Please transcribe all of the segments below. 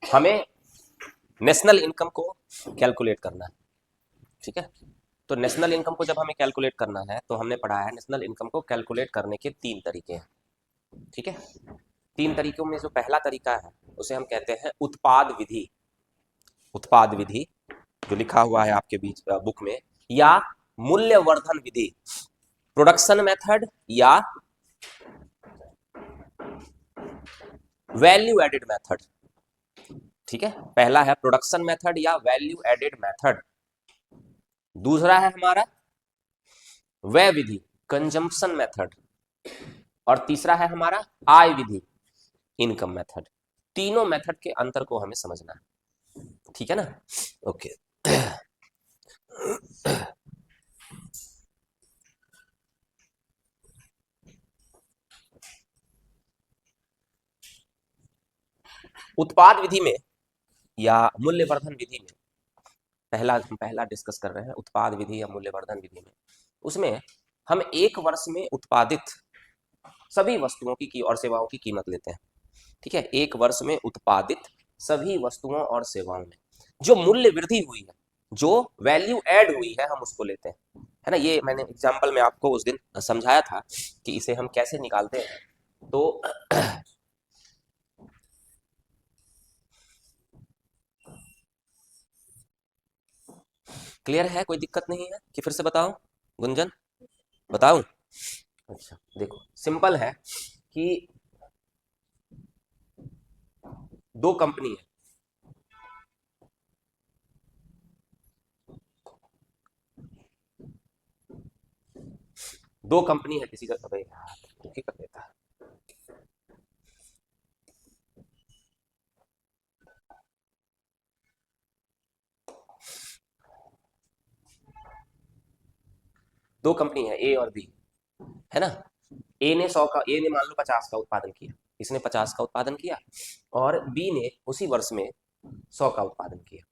हमें national income को calculate करना है। ठीक है, तो नेशनल इनकम को जब हमें कैलकुलेट करना है तो हमने पढ़ा है नेशनल इनकम को कैलकुलेट करने के 3 तरीके हैं। ठीक है, 3 तरीकों में जो पहला तरीका है उसे हम कहते हैं उत्पाद विधि। उत्पाद विधि जो लिखा हुआ है आपके बीच बुक में, या मूल्यवर्धन विधि, प्रोडक्शन मेथड, या वैल्यू एडेड मेथड। ठीक है, पहला है प्रोडक्शन मेथड या वैल्यू एडेड मेथड। दूसरा है हमारा व्यय विधि, कंजम्पशन मेथड। और तीसरा है हमारा आय विधि, इनकम मेथड। तीनों मेथड के अंतर को हमें समझना है। ठीक है ना, ओके। उत्पाद विधि में या मूल्यवर्धन विधि में पहला डिस्कस कर रहे हैं उत्पाद विधि या मूल्यवर्धन विधि में। उसमें हम एक वर्ष में उत्पादित सभी वस्तुओं की और सेवाओं की कीमत लेते हैं। ठीक है, एक वर्ष में उत्पादित सभी वस्तुओं और सेवाओं में जो मूल्य वृद्धि हुई है, जो वैल्यू ऐड हुई है, हम उसको लेते हैं। है ना, ये मैंने एग्जाम्पल में आपको उस दिन समझाया था कि इसे हम कैसे निकालते हैं। तो क्लियर है, कोई दिक्कत नहीं है कि फिर से बताऊं? गुंजन, बताऊं? अच्छा देखो, सिंपल है कि दो कंपनी है, दो कंपनी है किसी का, अबे यार दुखी कर देता है। दो कंपनी है ए और बी, है ना। ए ने मान लो 50 का उत्पादन किया, इसने 50 का उत्पादन किया, और बी ने उसी वर्ष में 100 का उत्पादन किया।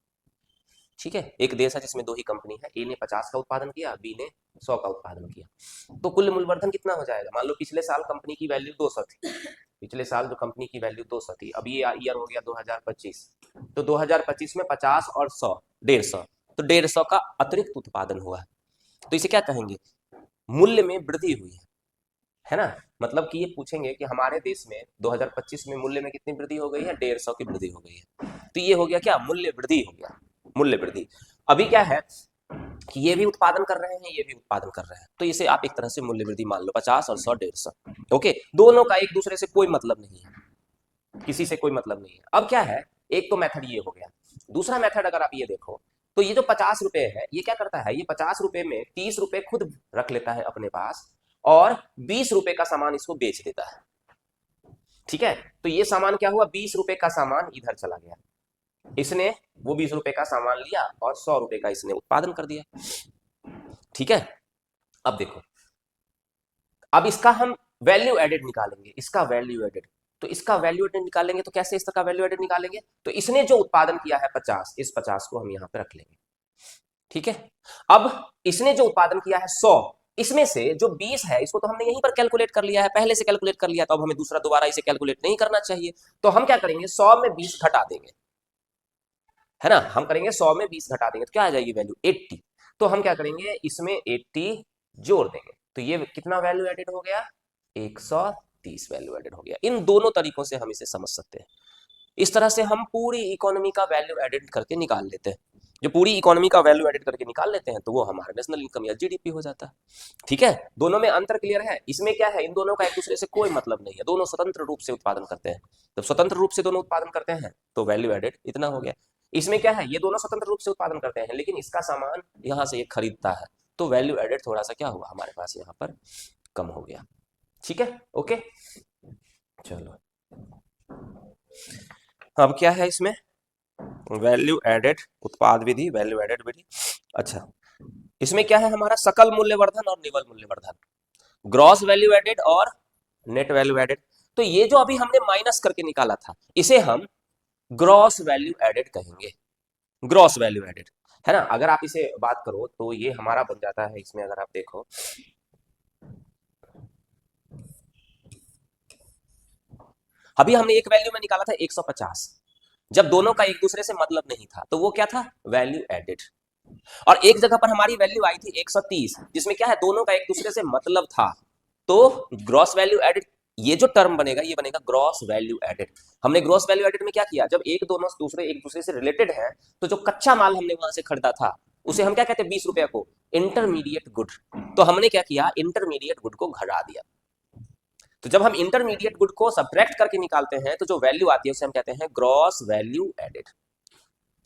ठीक है, एक देश है जिसमें दो ही कंपनी है, ए ने 50 का उत्पादन किया, बी ने 100 का उत्पादन किया। तो कुल मूल्यवर्धन कितना हो जाएगा? मान लो पिछले साल कंपनी की वैल्यू 200 थी, पिछले साल जो कंपनी की वैल्यू 200 थी, अब ये ईयर हो गया 2025, तो 2025 में 50 और 100 150, तो 150 का अतिरिक्त उत्पादन हुआ है। तो इसे क्या कहेंगे? मूल्य में वृद्धि हुई है ना। मतलब कि ये पूछेंगे कि हमारे देश में 2025 में मूल्य में कितनी वृद्धि हो गई है? 150 की वृद्धि हो गई है। तो ये हो गया क्या? मूल्य वृद्धि हो गया, मूल्य वृद्धि। अभी क्या है कि ये भी उत्पादन कर रहे हैं, ये भी उत्पादन कर रहे हैं, तो इसे आप एक तरह से मूल्य वृद्धि मान लो, 50 और 100 150। ओके, दोनों का एक दूसरे से कोई मतलब नहीं है, किसी से कोई मतलब नहीं है। अब क्या है, एक तो मेथड ये हो गया। दूसरा मेथड अगर आप ये देखो, तो ये जो 50 रुपए है, ये क्या करता है, ये 50 रुपए में 30 रुपए खुद रख लेता है अपने पास, और 20 रुपए का सामान इसको बेच देता है। ठीक है, तो ये सामान क्या हुआ? 20 रुपए का सामान इधर चला गया, इसने वो 20 रुपए का सामान लिया और 100 रुपए का इसने उत्पादन कर दिया। ठीक है, अब देखो, अब इसका हम वैल्यू एडेड निकालेंगे, इसका वैल्यू एडेड। तो इसका वैल्यू एडेड निकालेंगे तो कैसे इसका वैल्यू एडेड निकालेंगे? तो इसने जो उत्पादन किया है 50, इस 50 को हम यहां पे रख लेंगे। ठीक है, अब इसने जो उत्पादन किया है 100, इसमें से जो 20 है इसको तो हमने यहीं पर कैलकुलेट कर लिया है, पहले से कैलकुलेट कर लिया, तो अब हमें दूसरा दोबारा इसे कैलकुलेट नहीं करना चाहिए। तो हम क्या करेंगे, 100 में 20 घटा देंगे, है ना। हम करेंगे 100 में 20 घटा देंगे तो क्या आ जाएगी वैल्यू? 80। तो हम क्या करेंगे, इसमें 80 जोड़ देंगे, तो ये कितना वैल्यू एडेड हो गया? 130 वैल्यू एडेड हो गया। इन दोनों तरीकों से हम इसे समझ सकते हैं। इस तरह से हम पूरी इकोनॉमी का वैल्यू एडेड करके निकाल लेते हैं। जो पूरी इकोनॉमी का वैल्यू एडेड करके निकाल लेते हैं तो वो हमारा नेशनल इनकम या जीडीपी हो जाता है। ठीक है, दोनों में अंतर क्लियर है? इसमें क्या है, इन दोनों का एक दूसरे से कोई मतलब नहीं है, दोनों स्वतंत्र रूप से उत्पादन करते हैं। जब स्वतंत्र रूप से दोनों उत्पादन करते हैं तो वैल्यू एडेड इतना हो गया। इसमें क्या है, ये दोनों स्वतंत्र रूप से उत्पादन करते हैं लेकिन इसका सामान यहाँ से ये खरीदता है, तो वैल्यू एडेड थोड़ा सा क्या हुआ हमारे पास यहाँ पर, कम हो गया। ठीक है, ओके, चलो अब क्या है इसमें, वैल्यू एडेड उत्पाद विधि, वैल्यू एडेड विधि। अच्छा, इसमें क्या है हमारा, सकल मूल्यवर्धन और निवल मूल्यवर्धन, ग्रॉस वैल्यू एडेड और नेट वैल्यू एडेड। तो ये जो अभी हमने माइनस करके निकाला था, इसे हम ग्रॉस वैल्यू एडेड कहेंगे, ग्रॉस वैल्यू एडेड, है ना। अगर आप इसे बात करो तो ये हमारा बन जाता है, इसमें अगर आप देखो, अभी हमने एक वैल्यू में निकाला था 150, जब दोनों का एक दूसरे से मतलब नहीं था, तो वो क्या था, वैल्यू एडेड। और एक जगह पर हमारी वैल्यू आई थी 130, जिसमें क्या है, दोनों का एक दूसरे से मतलब था, तो ग्रॉस वैल्यू एडेड, ये जो टर्म बनेगा ये बनेगा ग्रॉस वैल्यू एडेड। हमने ग्रॉस वैल्यू एडेड में क्या किया, जब एक दूसरे से रिलेटेड है, तो जो कच्चा माल हमने वहां से खरीदा था उसे हम क्या कहते हैं, 20 रुपए को, इंटरमीडिएट गुड। तो हमने क्या किया, इंटरमीडिएट गुड को घटा दिया। तो जब हम इंटरमीडिएट गुड को सब्ट्रैक्ट करके निकालते हैं, तो जो वैल्यू आती है उसे हम कहते हैं ग्रॉस वैल्यू एडेड,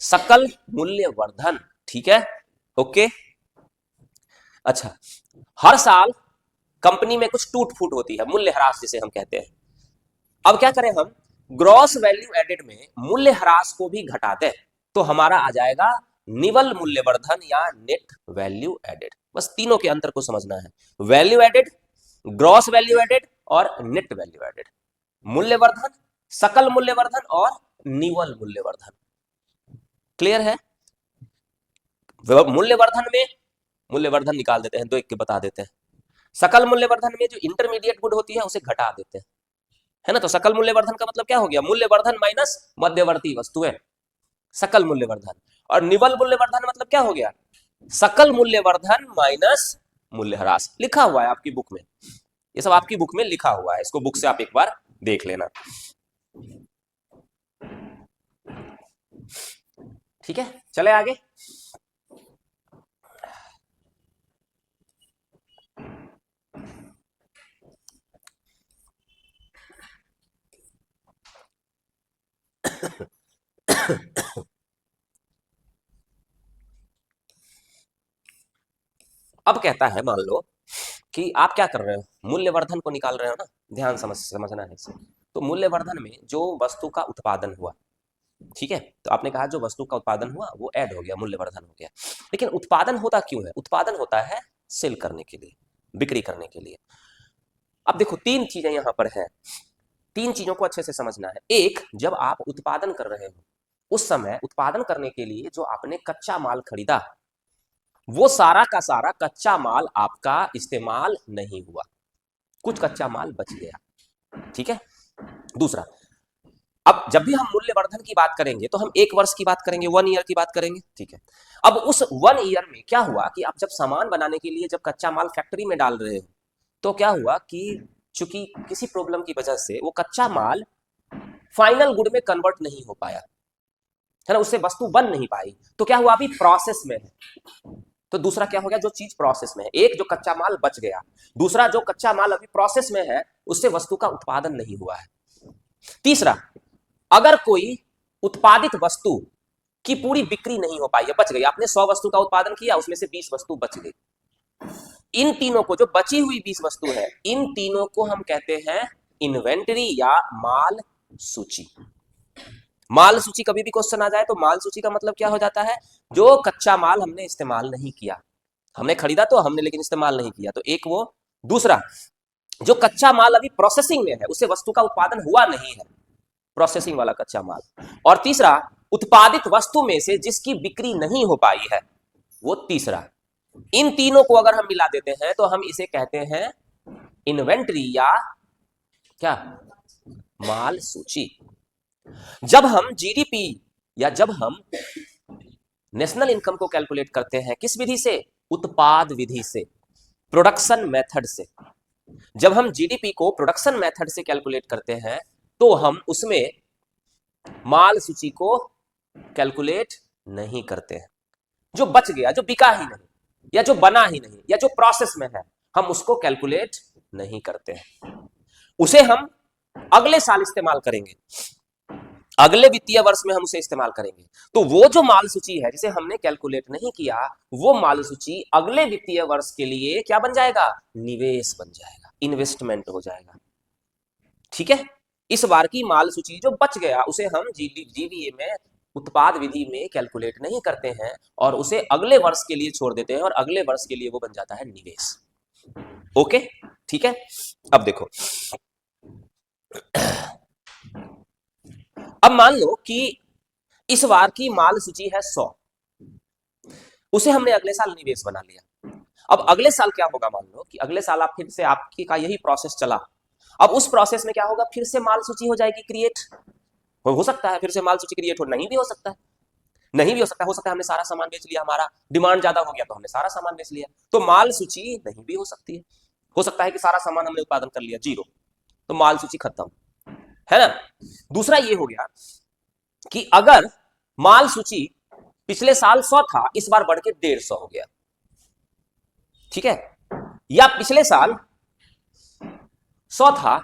सकल मूल्य वर्धन। ठीक है, ओके। अच्छा, हर साल कंपनी में कुछ टूट फूट होती है, मूल्यह्रास जिसे हम कहते हैं। अब क्या करें हम, ग्रॉस वैल्यू एडेड में मूल्यह्रास को भी घटा दें, तो हमारा आ जाएगा निवल मूल्यवर्धन या नेट वैल्यू एडेड। बस तीनों के अंतर को समझना है, value added, gross value added और नेट वैल्यू एडेड। मूल्यवर्धन, सकल मूल्यवर्धन और निवल मूल्यवर्धन। क्लियर है? मूल्यवर्धन में, मूल्यवर्धन निकाल देते हैं, दो एक के बता देते हैं। सकल मूल्यवर्धन में जो इंटरमीडिएट गुड होती है उसे घटा देते हैं, है ना। तो सकल मूल्यवर्धन का मतलब क्या हो गया, मूल्यवर्धन माइनस मध्यवर्ती वस्तुएं, सकल मूल्यवर्धन। और निवल मूल्यवर्धन मतलब क्या हो गया, सकल मूल्यवर्धन माइनस मूल्यह्रास। लिखा हुआ है आपकी बुक में, ये सब आपकी बुक में लिखा हुआ है, इसको बुक से आप एक बार देख लेना। ठीक है, चले आगे। अब कहता है, मान लो कि आप क्या कर रहे हो, मूल्यवर्धन को निकाल रहे हो ना, ध्यान समझना है इसे। तो मूल्यवर्धन में जो वस्तु का उत्पादन हुआ, ठीक है, तो आपने कहा जो वस्तु का उत्पादन हुआ वो ऐड हो गया, मूल्यवर्धन हो गया। लेकिन उत्पादन होता क्यों है, उत्पादन होता है सेल करने के लिए, बिक्री करने के लिए। अब देखो तीन चीजें यहां पर है, तीन चीजों को अच्छे से समझना है। एक, जब आप उत्पादन कर रहे हो, उस समय उत्पादन करने के लिए जो आपने कच्चा माल खरीदा, वो सारा का सारा कच्चा माल आपका इस्तेमाल नहीं हुआ, कुछ कच्चा माल बच गया। ठीक है। दूसरा, अब जब भी हम मूल्यवर्धन की बात करेंगे तो हम एक वर्ष की बात करेंगे, 1 ईयर की बात करेंगे। ठीक है, अब उस 1 ईयर में क्या हुआ कि आप जब सामान बनाने के लिए जब कच्चा माल फैक्ट्री में डाल रहे हो, तो क्या हुआ कि चूंकि किसी प्रॉब्लम की वजह से वो कच्चा माल फाइनल गुड में कन्वर्ट नहीं हो पाया, है ना, उससे वस्तु बन नहीं पाई, तो क्या हुआ, अभी प्रोसेस में है। तो दूसरा क्या हो गया, जो चीज प्रोसेस में है, एक जो कच्चा माल बच गया, दूसरा जो कच्चा माल अभी प्रोसेस में है उससे वस्तु का उत्पादन नहीं हुआ है। तीसरा, अगर कोई उत्पादित वस्तु की पूरी बिक्री नहीं हो पाई है, बच गई, आपने 100 वस्तु का उत्पादन किया, उसमें से 20 वस्तु बच गई, इन तीनों को, जो बची हुई 20 वस्तु है, इन तीनों को हम कहते हैं इन्वेंटरी या माल सूची। माल सूची कभी भी क्वेश्चन आ जाए तो माल सूची का मतलब क्या हो जाता है, जो कच्चा माल हमने इस्तेमाल नहीं किया, हमने खरीदा तो हमने लेकिन इस्तेमाल नहीं किया, तो एक वो। दूसरा, जो कच्चा माल अभी प्रोसेसिंग में है, उससे वस्तु का उत्पादन हुआ नहीं है, प्रोसेसिंग वाला कच्चा माल। और तीसरा, उत्पादित वस्तु में से जिसकी बिक्री नहीं हो पाई है, वो तीसरा। इन तीनों को अगर हम मिला देते हैं तो हम इसे कहते हैं इन्वेंटरी या क्या, माल सूची। जब हम जीडीपी या जब हम नेशनल इनकम को कैलकुलेट करते हैं, किस विधि से, उत्पाद विधि से, प्रोडक्शन मेथड से। जब हम जीडीपी को प्रोडक्शन मेथड से कैलकुलेट करते हैं तो हम उसमें माल सूची को कैलकुलेट नहीं करते हैं। जो बच गया, जो बिका ही नहीं, या जो बना ही नहीं, या जो प्रोसेस में है, हम उसको कैलकुलेट नहीं करते हैं, उसे हम अगले साल इस्तेमाल करेंगे, अगले वित्तीय वर्ष में हम उसे इस्तेमाल करेंगे। तो वो जो माल सूची है जिसे हमने कैलकुलेट नहीं किया, वो माल सूची अगले वित्तीय वर्ष के लिए क्या बन जाएगा, निवेश बन जाएगा, इन्वेस्टमेंट हो जाएगा। ठीक है, इस बार की माल सूची जो बच गया उसे हम जीवीए में, उत्पाद विधि में कैलकुलेट नहीं करते हैं और उसे अगले वर्ष के लिए छोड़ देते हैं, और अगले वर्ष के लिए वो बन जाता है निवेश। ओके, ठीक है। अब देखो, अब मान लो कि इस बार की माल सूची है 100, उसे हमने अगले साल निवेश बना लिया। अब अगले साल क्या होगा, मान लो कि अगले साल आप फिर से, आपकी का यही प्रोसेस चला, अब उस प्रोसेस में क्या होगा, फिर से माल सूची हो जाएगी क्रिएट, हो सकता है फिर से माल सूची क्रिएट हो, नहीं भी हो सकता है, नहीं भी हो सकता है हमने सारा सामान बेच लिया, हमारा डिमांड ज्यादा हो गया तो हमने सारा सामान बेच लिया, तो माल सूची नहीं भी हो सकती है। हो सकता है कि सारा सामान हमने उत्पादन कर लिया, जीरो, तो माल सूची खत्म, है ना। दूसरा ये हो गया कि अगर माल सूची पिछले साल 100 था, इस बार बढ़ के 150 हो गया, ठीक है, या पिछले साल 100 था,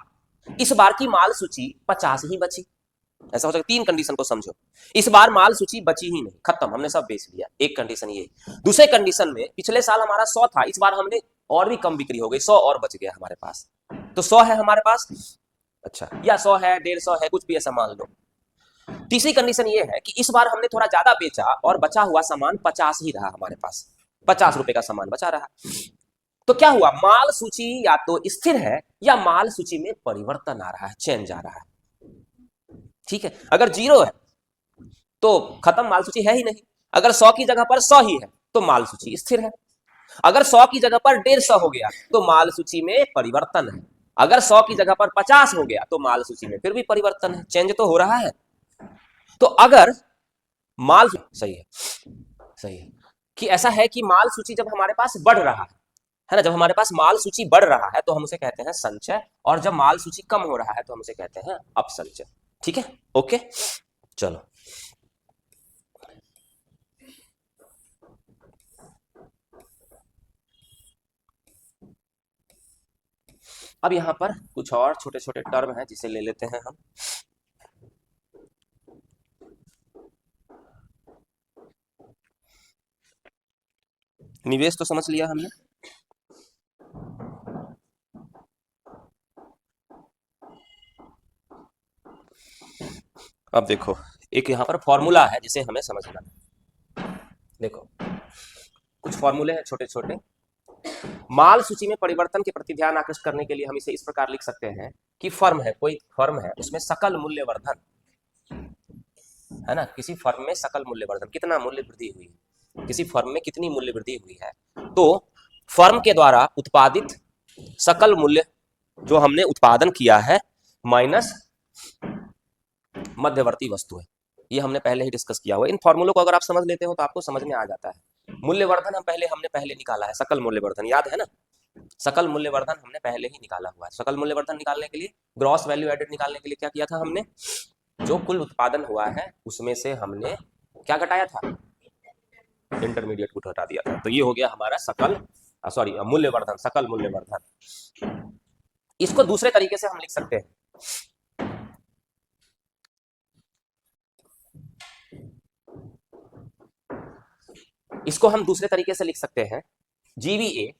इस बार की माल सूची 50 ही बची, ऐसा हो सकता है। तीन कंडीशन को समझो, इस बार माल सूची बची ही नहीं, खत्म, हमने सब बेच लिया, एक कंडीशन ये। दूसरे कंडीशन में पिछले साल हमारा 100 था, इस बार हमने और भी कम बिक्री हो गई, 100 और बच गया हमारे पास, तो 100 है हमारे पास, अच्छा, या 100 है, 150 है, कुछ भी ऐसा मान लो। तीसरी कंडीशन ये है कि इस बार हमने थोड़ा ज्यादा बेचा और बचा हुआ सामान 50 ही रहा हमारे पास, 50 रुपए का सामान बचा रहा, तो क्या हुआ, माल सूची या तो स्थिर है या माल सूची में परिवर्तन आ रहा है, चेंज आ रहा है, ठीक है। अगर जीरो है तो खत्म, माल सूची है ही नहीं। अगर 100 की जगह पर 100 ही है तो माल सूची स्थिर है। अगर 100 की जगह पर 150 हो गया तो माल सूची में परिवर्तन है। अगर 100 की जगह पर 50 हो गया तो माल सूची में फिर भी परिवर्तन है, चेंज तो हो रहा है। तो अगर माल, सही है, सही है, कि ऐसा है कि माल सूची जब हमारे पास बढ़ रहा है ना, जब हमारे पास माल सूची बढ़ रहा है तो हम उसे कहते हैं संचय, और जब माल सूची कम हो रहा है तो हम उसे कहते हैं अपसंचय, ठीक है, ओके। चलो अब यहां पर कुछ और छोटे छोटे टर्म हैं जिसे ले लेते हैं हम। निवेश तो समझ लिया हमने, अब देखो एक यहां पर फॉर्मूला है जिसे हमें समझना है। देखो कुछ फॉर्मूले हैं छोटे छोटे। माल सूची में परिवर्तन के प्रति ध्यान आकृष्ट करने के लिए हम इसे इस प्रकार लिख सकते हैं कि फर्म है, कोई फर्म है, उसमें सकल मूल्यवर्धन है ना, किसी फर्म में सकल मूल्यवर्धन, कितना मूल्य वृद्धि हुई है, किसी फर्म में कितनी मूल्य वृद्धि हुई है, तो फर्म के द्वारा उत्पादित सकल मूल्य जो हमने उत्पादन किया है माइनस मध्यवर्ती वस्तु है, ये हमने पहले ही डिस्कस किया हुआ। इन फॉर्मूलों को अगर आप समझ लेते हो तो आपको समझ में आ जाता है। मूल्यवर्धन हमने पहले निकाला है, सकल मूल्यवर्धन याद है ना, सकल मूल्यवर्धन हमने पहले ही निकाला हुआ है। सकल मूल्यवर्धन निकालने के लिए, ग्रॉस वैल्यू एडेड निकालने के लिए क्या किया था हमने, जो कुल उत्पादन हुआ है उसमें से हमने क्या घटाया था, इंटरमीडिएट को हटा दिया था, तो ये हो गया हमारा सकल, सॉरी मूल्यवर्धन, सकल मूल्यवर्धन। इसको दूसरे तरीके से हम लिख सकते हैं, इसको हम दूसरे तरीके से लिख सकते हैं, जीवीए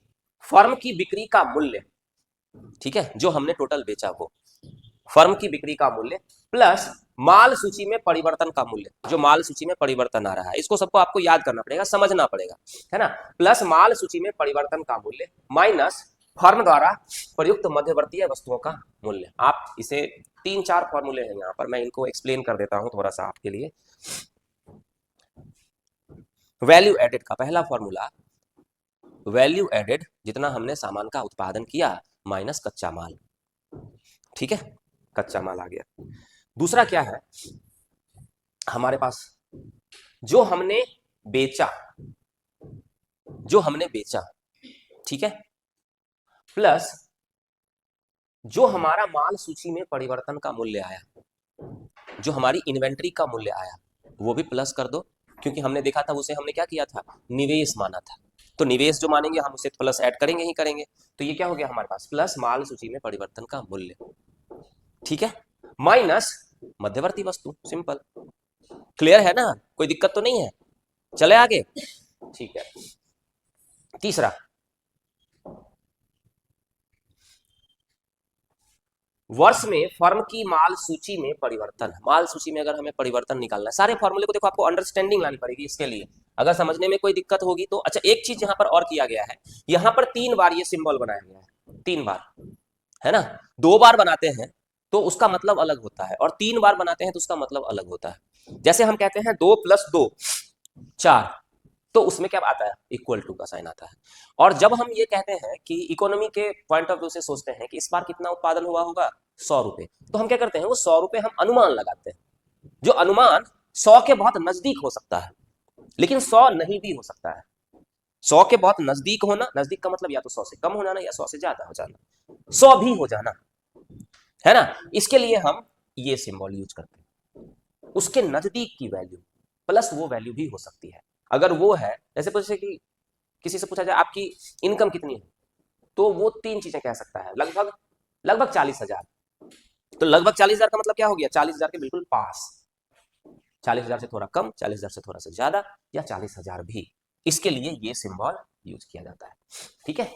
फर्म की बिक्री का मूल्य, ठीक है, जो हमने टोटल बेचा वो फर्म की बिक्री का मूल्य प्लस माल सूची में परिवर्तन का मूल्य, जो माल सूची में परिवर्तन आ रहा है, इसको सबको आपको याद करना पड़ेगा, समझना पड़ेगा, है ना, प्लस माल सूची में परिवर्तन का मूल्य माइनस फर्म द्वारा प्रयुक्त मध्यवर्तीय वस्तुओं का मूल्य। आप इसे 3-4 फॉर्मूले हैं यहाँ पर, मैं इनको एक्सप्लेन कर देता हूं थोड़ा सा आपके लिए। वैल्यू एडेड का पहला फॉर्मूला, वैल्यू एडेड जितना हमने सामान का उत्पादन किया माइनस कच्चा माल, ठीक है, कच्चा माल आ गया। दूसरा क्या है, हमारे पास जो हमने बेचा, जो हमने बेचा, ठीक है, प्लस जो हमारा माल सूची में परिवर्तन का मूल्य आया, जो हमारी इन्वेंट्री का मूल्य आया, वो भी प्लस कर दो, क्योंकि हमने देखा था उसे हमने क्या किया था, निवेश माना था, तो निवेश जो मानेंगे हम उसे प्लस ऐड करेंगे ही करेंगे, तो ये क्या हो गया हमारे पास, प्लस माल सूची में परिवर्तन का मूल्य, ठीक है, माइनस मध्यवर्ती वस्तु, सिंपल, क्लियर है ना, कोई दिक्कत तो नहीं है, चले आगे, ठीक है। तीसरा, वर्ष में फर्म की माल सूची में परिवर्तन, माल सूची में अगर हमें परिवर्तन निकालना है, सारे फॉर्मूले को देखो आपको अंडरस्टैंडिंग लानी पड़ेगी इसके लिए, अगर समझने में कोई दिक्कत होगी तो। अच्छा एक चीज यहाँ पर और किया गया है, यहाँ पर 3 बार ये सिंबल बनाया गया है, 3 बार, है ना, 2 बार बनाते हैं तो उसका मतलब अलग होता है, और 3 बार बनाते हैं तो उसका मतलब अलग होता है। जैसे हम कहते हैं 2 + 2 4, तो उसमें क्या आता है, इक्वल टू का साइन आता है। और जब हम ये कहते हैं कि इकोनॉमी के पॉइंट ऑफ व्यू से सोचते हैं कि इस बार कितना उत्पादन हुआ होगा, 100 रुपए, तो हम क्या करते हैं, वो 100 रुपए हम अनुमान लगाते हैं, जो अनुमान 100 के बहुत नजदीक हो सकता है, लेकिन 100 नहीं भी हो सकता है। 100 के बहुत नजदीक होना, नजदीक का मतलब या तो 100 से कम हो जाना या 100 से ज्यादा हो जाना, 100 भी हो जाना, है ना। इसके लिए हम ये सिंबल यूज करते हैं, उसके नजदीक की वैल्यू प्लस वो वैल्यू भी हो सकती है। अगर वो है, जैसे पूछे कि किसी से पूछा जाए आपकी इनकम कितनी है, तो वो तीन चीजें कह सकता है, लगभग लगभग 40,000। तो लगभग 40,000 का मतलब क्या हो गया, 40,000 के बिल्कुल पास, 40,000 से थोड़ा कम, 40,000 से थोड़ा सा ज्यादा, या 40,000 भी। इसके लिए ये सिंबल यूज किया जाता है, ठीक है।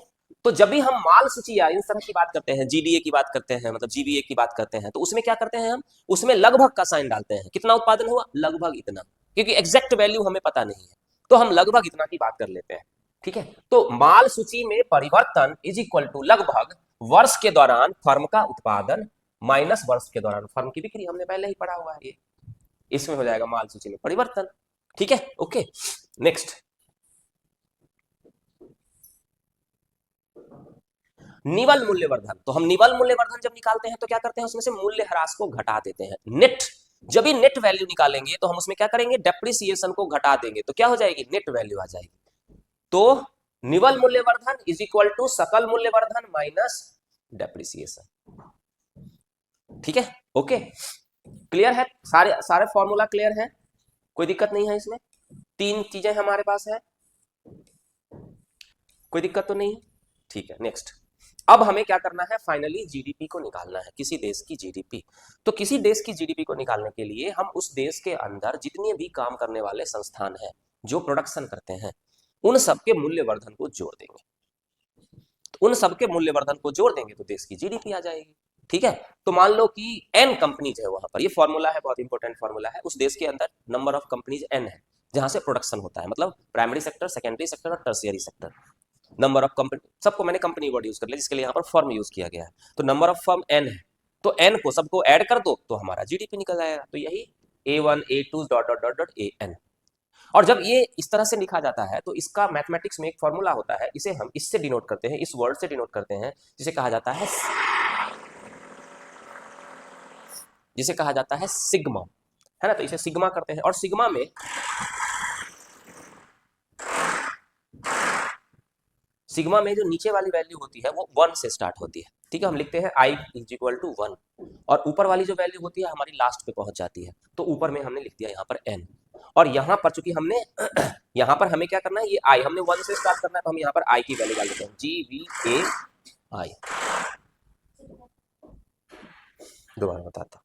तो जब भी हम माल सूची या इन तरह की बात करते हैं, जीडीए की बात करते हैं, मतलब जीबीए की बात करते हैं, तो उसमें क्या करते हैं हम, उसमें लगभग का साइन डालते हैं, कितना उत्पादन हुआ, लगभग इतना, क्योंकि एग्जैक्ट वैल्यू हमें पता नहीं है, तो हम लगभग इतना की बात कर लेते हैं, ठीक है। तो माल सूची में परिवर्तन इज इक्वल टू लगभग वर्ष के दौरान फर्म का उत्पादन माइनस वर्ष के दौरान फर्म की बिक्री, हमने पहले ही पढ़ा हुआ है ये, इसमें हो जाएगा माल सूची में परिवर्तन, ठीक है। ओके, नेक्स्ट, निवल मूल्यवर्धन। तो हम निवल मूल्यवर्धन जब निकालते हैं तो क्या करते हैं, उसमें से मूल्य ह्रास को घटा देते हैं। नेट, जब भी नेट वैल्यू निकालेंगे तो हम उसमें क्या करेंगे, डेप्रिसिएशन को घटा देंगे, तो क्या हो जाएगी, नेट वैल्यू आ जाएगी। तो निवल मूल्यवर्धन इज इक्वल टू सकल मूल्यवर्धन माइनस डेप्रिसिएशन, ठीक है। ओके, क्लियर है, सारे सारे फॉर्मूला क्लियर है, कोई दिक्कत नहीं है इसमें, तीन चीजें हमारे पास है, कोई दिक्कत तो नहीं है, ठीक है। नेक्स्ट, अब हमें क्या करना है, फाइनली जीडीपी को निकालना है, किसी देश की जीडीपी। तो किसी देश की जीडीपी को निकालने के लिए हम उस देश के अंदर जितने भी काम करने वाले संस्थान हैं, जो प्रोडक्शन करते हैं, उन सबके मूल्यवर्धन को जोड़ देंगे। तो उन सबके मूल्यवर्धन को जोड़ देंगे तो देश की जीडीपी आ जाएगी, ठीक है। तो मान लो कि एन कंपनीज है वहां पर, ये फॉर्मूला है, बहुत इंपॉर्टेंट फॉर्मूला है, उस देश के अंदर नंबर ऑफ कंपनीज एन है जहां से प्रोडक्शन होता है, मतलब प्राइमरी सेक्टर, सेकेंडरी सेक्टर और tertiary sector. Number of company, सबको मैंने कंपनी वर्ड यूज कर लिया, जिसके लिए यहाँ पर फर्म यूज किया गया है। तो नंबर ऑफ फर्म एन है, तो एन को सबको ऐड कर दो तो हमारा जीडीपी निकल आएगा। तो यही A1 A2 dot dot dot dot AN। और जब ये इस तरह से लिखा जाता है तो इसका मैथमेटिक्स में एक फॉर्मूला होता है, इसे हम इससे डिनोट करते हैं, इस वर्ड से डिनोट करते हैं, जिसे कहा जाता है, जिसे कहा जाता है सिग्मा, है ना। तो इसे सिग्मा करते हैं, और सिग्मा में जो नीचे वाली वैल्यू होती है वो 1 से स्टार्ट होती है, ठीक है। हम लिखते हैं I इज इक्वल टू 1, और ऊपर वाली जो वैल्यू होती है हमारी लास्ट पे पहुंच जाती है, तो ऊपर में हमने लिख दिया यहाँ पर n। और यहाँ पर चूंकि हमने यहाँ पर हमें क्या करना है, ये I हमने 1 से स्टार्ट करना है, तो हम यहाँ पर I की वैल्यू डाल देते हैं, GVAI। दोबारा बताता,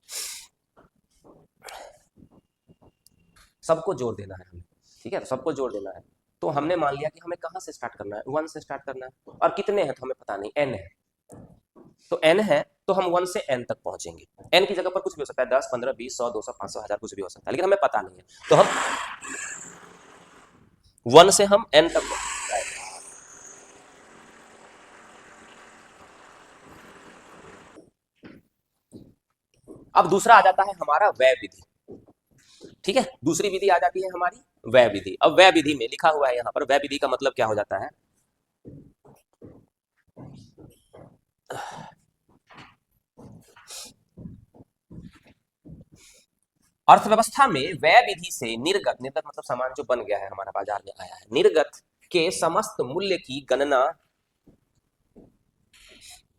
सबको जोड़ देना है हमें, ठीक है, सबको जोड़ देना है। तो हमने मान लिया कि हमें कहाँ से स्टार्ट करना है, 1 से स्टार्ट करना है, और कितने हैं तो हमें पता नहीं, n है, तो n है, तो हम 1 से n तक पहुंचेंगे। n की जगह पर कुछ भी हो सकता है, 10, 15, 20, 100, 200, 500, 1000, कुछ भी हो सकता है, लेकिन हमें पता नहीं है, तो हम 1 से हम n तक पहुंचेंगे। अब दूसरा आ जाता है हमारा व्यय विधि, ठीक है, दूसरी विधि आ जाती है हमारी व्यय विधि। अब व्यय विधि में लिखा हुआ है यहाँ पर, व्यय विधि का मतलब क्या हो जाता है, अर्थव्यवस्था में व्यय विधि से निर्गत, निर्गत मतलब सामान जो बन गया है हमारा बाजार में आया है, निर्गत के समस्त मूल्य की गणना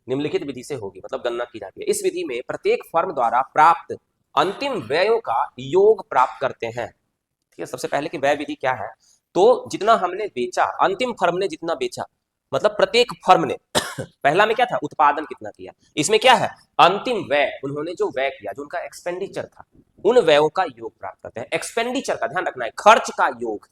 निम्नलिखित विधि से होगी, मतलब गणना की जाती है। इस विधि में प्रत्येक फर्म द्वारा प्राप्त अंतिम व्ययों का योग प्राप्त करते हैं, ठीक है। सबसे पहले की व्यय विधि क्या है, तो जितना हमने बेचा, अंतिम फर्म ने जितना बेचा, मतलब प्रत्येक फर्म ने पहला में क्या था, उत्पादन कितना किया, इसमें क्या है, अंतिम व्यय, उन्होंने जो व्यय किया, जो उनका एक्सपेंडिचर था, उन व्ययों का योग प्राप्त करते हैं। एक्सपेंडिचर का ध्यान रखना है, खर्च का योग,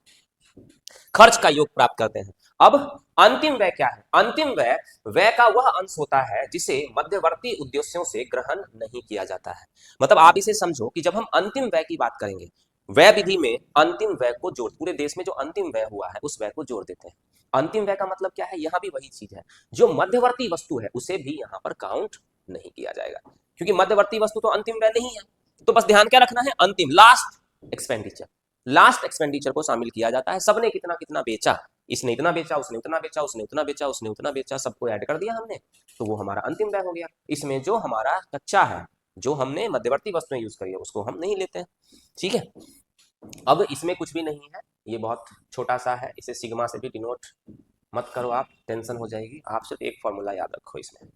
खर्च का योग प्राप्त करते हैं। अब अंतिम व्यय क्या है, अंतिम व्यय, व्यय का वह अंश होता है जिसे मध्यवर्ती उद्देश्यों से ग्रहण नहीं किया जाता है। मतलब आप इसे समझो कि जब हम अंतिम व्यय की बात करेंगे, व्यय विधि में अंतिम व्यय को जोड़, पूरे देश में जो अंतिम व्यय हुआ है उस व्यय को जोड़ देते हैं। अंतिम व्यय का मतलब क्या है, यहाँ भी वही चीज है, जो मध्यवर्ती वस्तु है उसे भी यहाँ पर काउंट नहीं किया जाएगा, क्योंकि मध्यवर्ती वस्तु तो अंतिम व्यय नहीं है। तो बस ध्यान क्या रखना है, अंतिम, लास्ट एक्सपेंडिचर, लास्ट एक्सपेंडिचर को शामिल किया जाता है। सबने कितना कितना बेचा, इसने इतना बेचा, उसने उतना बेचा, उसने उतना बेचा, उसने उतना बेचा, सबको ऐड कर दिया हमने, तो वो हमारा अंतिम व्यय हो गया। इसमें जो हमारा कच्चा है, जो हमने मध्यवर्ती वस्तुएं यूज करी है उसको हम नहीं लेते हैं, ठीक है। अब इसमें कुछ भी नहीं है, ये बहुत छोटा सा है, इसे सिग्मा से भी डिनोट मत करो आप, टेंशन हो जाएगी। आप सिर्फ एक फॉर्मूला याद रखो इसमें,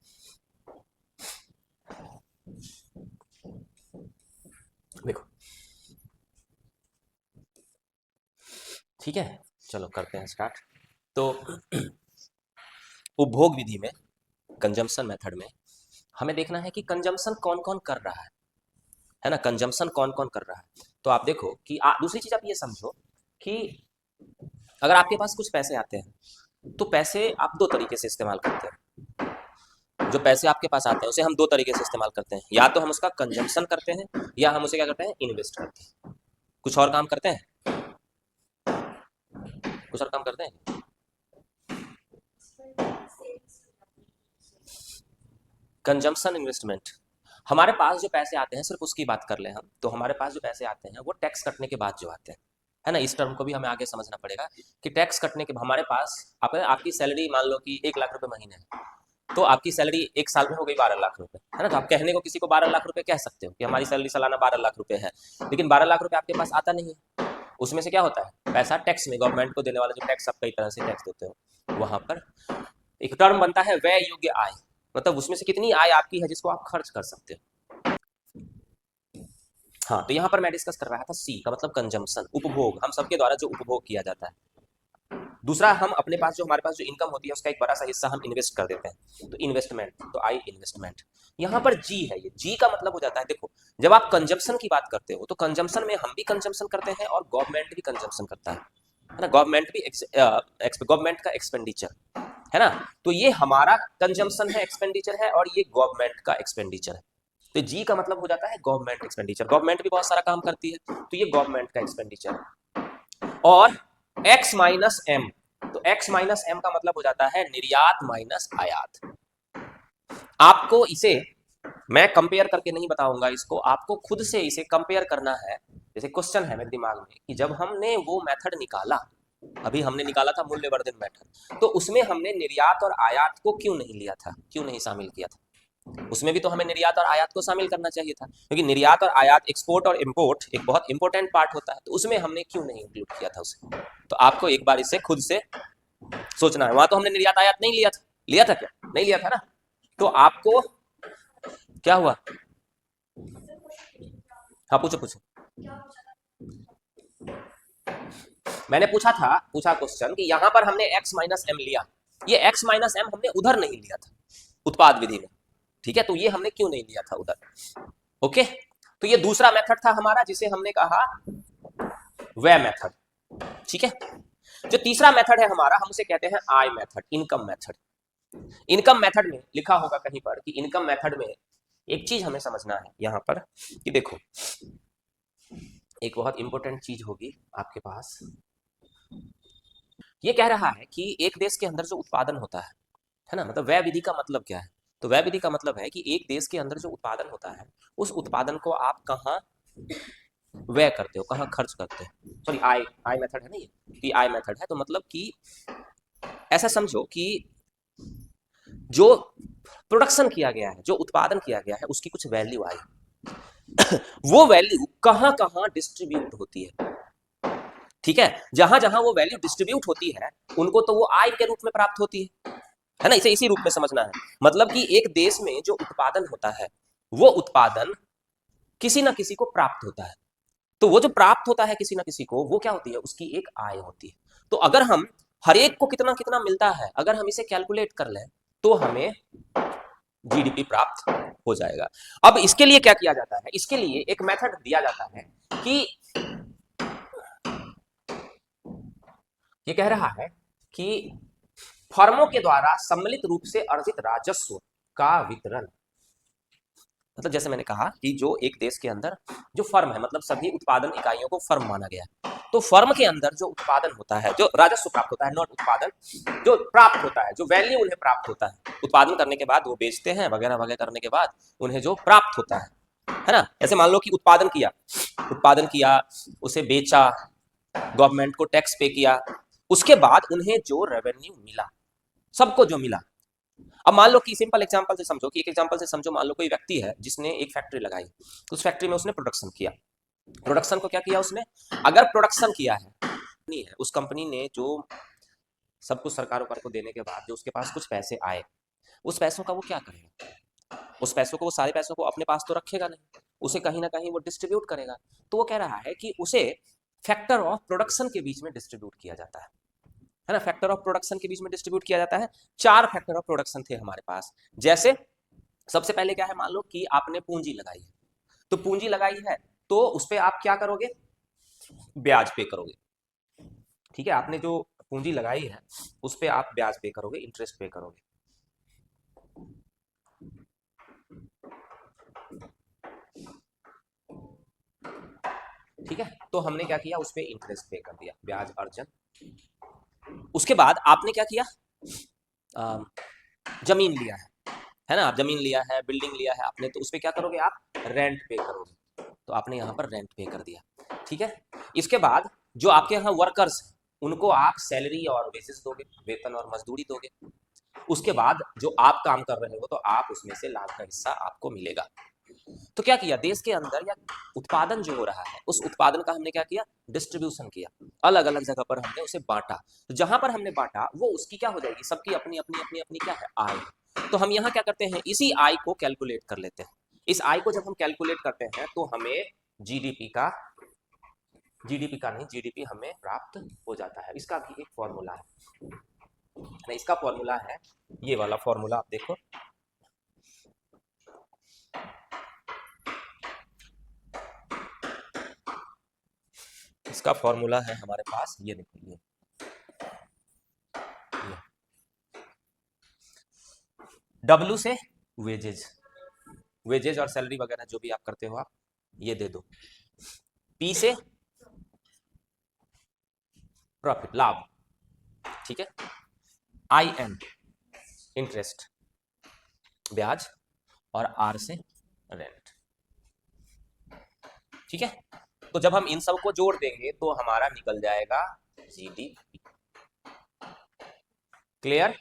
देखो, ठीक है। चलो करते हैं स्टार्ट। तो उपभोग विधि में, कंजम्पशन मेथड में हमें देखना है कि कंजम्पशन कौन कौन कर रहा है ना, कंजम्पशन कौन कौन कर रहा है। तो आप देखो कि दूसरी चीज आप ये समझो कि अगर आपके पास कुछ पैसे आते हैं तो पैसे आप दो तरीके से इस्तेमाल करते हैं। जो पैसे आपके पास आते हैं उसे हम दो तरीके से इस्तेमाल करते हैं, या तो हम उसका कंजम्पशन करते हैं या हम उसे क्या करते हैं, इन्वेस्ट करते हैं। कुछ और काम करते हैं, कुछ और काम करते हैं। कंजम्पशन, इन्वेस्टमेंट, हमारे पास जो पैसे आते हैं सिर्फ उसकी बात कर ले हम, तो हमारे पास जो पैसे आते हैं वो टैक्स कटने के बाद जो आते हैं, है ना। इस टर्म को भी हमें आगे समझना पड़ेगा कि टैक्स कटने के हमारे पास आपकी सैलरी मान लो कि 1 लाख रुपए महीने है, तो आपकी सैलरी एक साल में हो गई 12 लाख रुपए, है ना। तो आप कहने को किसी को 12 लाख रुपए कह सकते हो कि हमारी सैलरी सालाना 12 लाख रुपए है, लेकिन 12 लाख रुपए आपके पास आता नहीं है। उसमें से क्या होता है, पैसा टैक्स में, गवर्नमेंट को देने वाला जो टैक्स आप कई तरह से टैक्स देते हो, वहां पर एक टर्म बनता है व्यय योग्य आय, मतलब उसमें से कितनी आय आपकी है जिसको आप खर्च कर सकते हो। हाँ, तो यहाँ पर मैं डिस्कस कर रहा था सी का मतलब कंजम्पशन, उपभोग, हम सबके द्वारा जो उपभोग किया जाता है। दूसरा, हम अपने पास जो हमारे पास जो इनकम होती है उसका एक बड़ा सा हिस्सा हम इन्वेस्ट कर देते हैं, तो इन्वेस्टमेंट, तो आई इन्वेस्टमेंट। यहाँ पर जी है, ये जी का मतलब हो जाता है, देखो जब आप कंजम्पशन की बात करते हो तो कंजम्पशन में हम भी कंजम्पशन करते हैं और गवर्नमेंट भी कंजम्पशन करता है ना। गवर्नमेंट का एक्सपेंडिचर, है ना। तो ये हमारा कंजम्पशन है, एक्सपेंडिचर है, और ये गवर्नमेंट का एक्सपेंडिचर है। तो जी का मतलब हो जाता है गवर्नमेंट एक्सपेंडिचर, गवर्नमेंट भी बहुत सारा काम करती है, तो ये गवर्नमेंट का एक्सपेंडिचर। और x माइनस एम, तो x माइनस एम का मतलब हो जाता है निर्यात माइनस आयात। आपको इसे मैं कंपेयर करके नहीं बताऊंगा, इसको आपको खुद से इसे कंपेयर करना है। जैसे क्वेश्चन है मेरे दिमाग में कि जब हमने वो मेथड निकाला, अभी हमने निकाला था मूल्यवर्धन मेथड, तो उसमें हमने निर्यात और आयात को क्यों नहीं लिया था, क्यों नहीं शामिल किया था। उसमें भी तो हमें निर्यात और आयात को शामिल करना चाहिए था, क्योंकि निर्यात और आयात, एक्सपोर्ट और इंपोर्ट एक बहुत इंपॉर्टेंट पार्ट होता है, तो उसमें हमने क्यों नहीं इंक्लूड किया था उसे। तो आपको एक बार इसे खुद से सोचना है। वहां तो हमने निर्यात आयात नहीं लिया था क्या, नहीं लिया था ना। तो आपको क्या हुआ, हाँ पूछो पूछो। मैंने पूछा क्वेश्चन कि यहां पर हमने x माइनस एम लिया, ये x माइनस एम हमने उधर नहीं लिया था उत्पाद विधि में, ठीक है। तो ये हमने क्यों नहीं लिया था उधर, ओके। तो ये दूसरा मेथड था हमारा जिसे हमने कहा व्यय मेथड, ठीक है। जो तीसरा मेथड है हमारा, हम उसे कहते हैं आय method, income method. Income method में लिखा होगा कहीं पर कि इनकम मेथड में एक चीज हमें समझना है यहां पर कि देखो, एक बहुत इंपॉर्टेंट चीज होगी आपके पास, ये कह रहा है कि एक देश के अंदर जो उत्पादन होता है ना, मतलब व्यय विधि का मतलब क्या है। तो व्यय विधि का मतलब है कि एक देश के अंदर जो उत्पादन होता है उस उत्पादन को आप कहाँ व्यय करते हो, कहाँ खर्च करते हो। सॉरी, आय मेथड है ना ये आय मेथड है। तो मतलब कि ऐसा समझो कि जो प्रोडक्शन किया गया है, जो उत्पादन किया गया है, उसकी कुछ वैल्यू आई, वो वैल्यू कहाँ कहाँ डिस्ट्रीब्यूट होती है, ठीक है। जहां जहां वो वैल्यू डिस्ट्रीब्यूट होती है उनको तो वो आय के रूप में प्राप्त होती है ना। इसे इसी रूप में समझना है, मतलब कि एक देश में जो उत्पादन होता है वो उत्पादन किसी ना किसी को प्राप्त होता है, तो वो जो प्राप्त होता है किसी ना किसी को, वो क्या होती है, उसकी एक आय होती है। तो अगर हम हर एक को कितना कितना मिलता है, अगर हम इसे कैलकुलेट कर लें तो हमें जीडीपी प्राप्त हो जाएगा। अब इसके लिए क्या किया जाता है, इसके लिए एक मेथड दिया जाता है कि ये कह रहा है कि फर्मों के द्वारा सम्मिलित रूप से अर्जित राजस्व का वितरण, मतलब जैसे मैंने कहा कि जो एक देश के अंदर जो फर्म है, मतलब सभी उत्पादन इकाइयों को फर्म माना गया, तो फर्म के अंदर जो उत्पादन होता है, जो राजस्व प्राप्त होता है, नॉट उत्पादन, जो प्राप्त होता है, जो वैल्यू उन्हें प्राप्त होता है उत्पादन करने के बाद, वो बेचते हैं वगैरह वगैरह करने के बाद उन्हें जो प्राप्त होता है ना। ऐसे मान लो कि उत्पादन किया, उसे बेचा, गवर्नमेंट को टैक्स पे किया, उसके बाद उन्हें जो रेवेन्यू मिला, सबको जो मिला, अब मान लो कि सिंपल एग्जांपल से समझो, कि एक एग्जांपल से समझो, मान लो कोई व्यक्ति है जिसने एक फैक्ट्री लगाई, उस फैक्ट्री में उसने प्रोडक्शन किया। प्रोडक्शन को क्या किया उसने, अगर प्रोडक्शन किया है, नहीं है, उस कंपनी ने जो सब कुछ सरकार को देने के बाद जो उसके पास कुछ पैसे आए, उस पैसों का वो क्या करेगा, उस पैसों को, वो सारे पैसों को अपने पास तो रखेगा नहीं, उसे कहीं ना कहीं वो डिस्ट्रीब्यूट करेगा। तो वो कह रहा है कि उसे फैक्टर ऑफ प्रोडक्शन के बीच में डिस्ट्रीब्यूट किया जाता है ना, फैक्टर ऑफ प्रोडक्शन के बीच में डिस्ट्रीब्यूट किया जाता है। 4 फैक्टर ऑफ प्रोडक्शन थे हमारे पास। जैसे सबसे पहले क्या है, मान लो कि आपने पूंजी लगाई है, तो पूंजी लगाई है तो उस पर आप क्या करोगे, ब्याज पे करोगे। ठीक है, आपने जो पूंजी लगाई है उस पर आप ब्याज पे करोगे, इंटरेस्ट पे करोगे। ठीक है, तो हमने क्या किया, उस पर इंटरेस्ट पे कर दिया, ब्याज अर्जन। उसके बाद आपने क्या किया, जमीन लिया है ना, आप जमीन लिया है, बिल्डिंग लिया है आपने, तो उस पर क्या करोगे, आप रेंट पे करोगे, तो आपने यहाँ पर रेंट पे कर दिया। ठीक है, इसके बाद जो आपके यहाँ वर्कर्स, उनको आप सैलरी और वेजेस दोगे, वेतन और मजदूरी दोगे। उसके बाद जो आप काम कर रहे हो तो आप उसमें से लाभ का हिस्सा आपको मिलेगा। तो क्या किया, देश के अंदर या उत्पादन जो हो रहा है उस उत्पादन का हमने क्या किया, डिस्ट्रीब्यूशन किया, अलग अलग जगह पर हमने उसे बांटा। तो जहां पर हमने बांटा वो उसकी क्या हो जाएगी, सबकी अपनी अपनी अपनी अपनी क्या है, आय। तो हम यहाँ क्या करते हैं, इसी आय को कैलकुलेट कर लेते हैं। इस आय को जब हम कैलकुलेट करते हैं तो हमें जीडीपी का, जीडीपी का नहीं, जीडीपी हमें प्राप्त हो जाता है। इसका भी एक फॉर्मूला है, इसका फॉर्मूला है ये वाला फॉर्मूला, आप देखो, इसका फॉर्मूला है हमारे पास, ये देखिए, डब्ल्यू से वेजेज, वेजेज और सैलरी वगैरह जो भी आप करते हो आप ये दे दो, पी से प्रॉफिट, लाभ। ठीक है, आई एन इंटरेस्ट, ब्याज, और आर से रेंट। ठीक है, तो जब हम इन सब को जोड़ देंगे तो हमारा निकल जाएगा जीडीपी। क्लियर,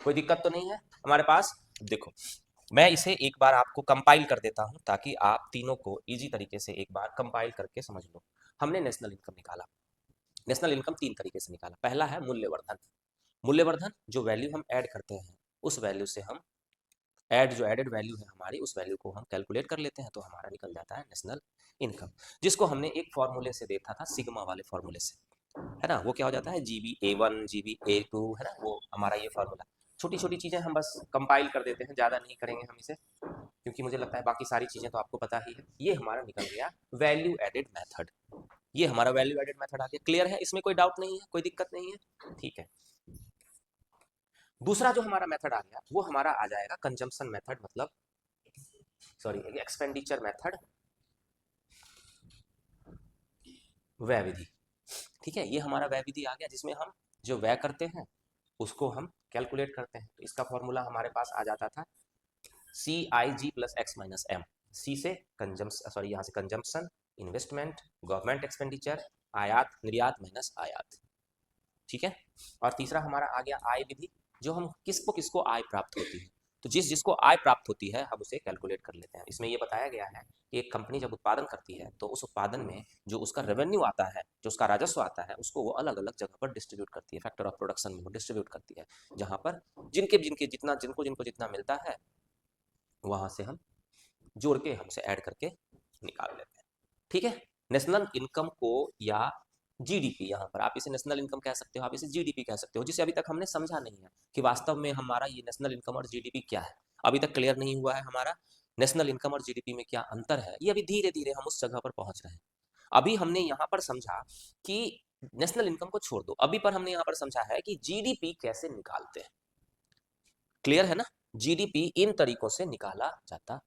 कोई दिक्कत तो नहीं है हमारे पास। देखो मैं इसे एक बार आपको कंपाइल कर देता हूं ताकि आप तीनों को इजी तरीके से एक बार कंपाइल करके समझ लो। हमने नेशनल इनकम निकाला, नेशनल इनकम 3 तरीके से निकाला। पहला है मूल्यवर्धन, मूल्यवर्धन जो वैल्यू हम ऐड करते हैं उस वैल्यू से हम ऐड, जो एडेड वैल्यू है हमारी, उस वैल्यू को हम कैलकुलेट कर लेते हैं तो हमारा निकल जाता है नेशनल इनकम, जिसको हमने एक फॉर्मूले से देखा था, सिग्मा वाले फॉर्मूले से, है ना। वो क्या हो जाता है, GB A1 GB A2, है ना, वो हमारा ये फॉर्मूला। छोटी छोटी चीज़ें हम बस कंपाइल कर देते हैं, ज़्यादा नहीं करेंगे हम इसे, क्योंकि मुझे लगता है बाकी सारी चीज़ें तो आपको पता ही है। ये हमारा निकल गया वैल्यू एडेड मेथड, ये हमारा वैल्यू एडेड मेथड आ गया। क्लियर है, इसमें कोई डाउट नहीं है, कोई दिक्कत नहीं है, ठीक है। दूसरा जो हमारा मेथड आ गया वो हमारा आ जाएगा कंजम्पशन मेथड, मतलब सॉरी एक्सपेंडिचर मेथड, व्यय विधि। ठीक है, ये हमारा व्यय विधि आ गया, जिसमें हम जो व्यय करते हैं उसको हम कैलकुलेट करते हैं। तो इसका फॉर्मूला हमारे पास आ जाता था CIG plus X minus M. C से कंजम्पशन, सॉरी यहाँ से कंजम्पशन, इन्वेस्टमेंट, गवर्नमेंट एक्सपेंडिचर, आयात निर्यात माइनस आयात। ठीक है, और तीसरा हमारा आ गया आय विधि, जो हम किसको किसको आय प्राप्त होती है, तो जिस जिसको आय प्राप्त होती है हम उसे कैलकुलेट कर लेते हैं। इसमें ये बताया गया है कि एक कंपनी जब उत्पादन करती है तो उस उत्पादन में जो उसका रेवेन्यू आता है, जो उसका राजस्व आता है, उसको वो अलग अलग जगह पर डिस्ट्रीब्यूट करती है, फैक्टर ऑफ प्रोडक्शन में वो डिस्ट्रीब्यूट करती है, जहाँ पर जिनके जिनके जितना जिनको जिनको जितना मिलता है वहाँ से हम जोड़ के हम उसे ऐड करके निकाल लेते हैं। ठीक है, नेशनल इनकम को या जीडीपी, यहाँ पर आप इसे नेशनल इनकम कह सकते हो, आप इसे जीडीपी कह सकते हो, जिसे अभी तक हमने समझा नहीं है कि वास्तव में हमारा ये नेशनल इनकम और जीडीपी क्या है। अभी तक क्लियर नहीं हुआ है हमारा नेशनल इनकम और जीडीपी में क्या अंतर है, ये अभी धीरे धीरे हम उस जगह पर पहुंच रहे हैं। अभी हमने यहाँ पर समझा कि नेशनल इनकम को छोड़ दो, अभी पर हमने यहाँ पर समझा है कि जीडीपी कैसे निकालते हैं। क्लियर है ना, जीडीपी इन तरीकों से निकाला जाता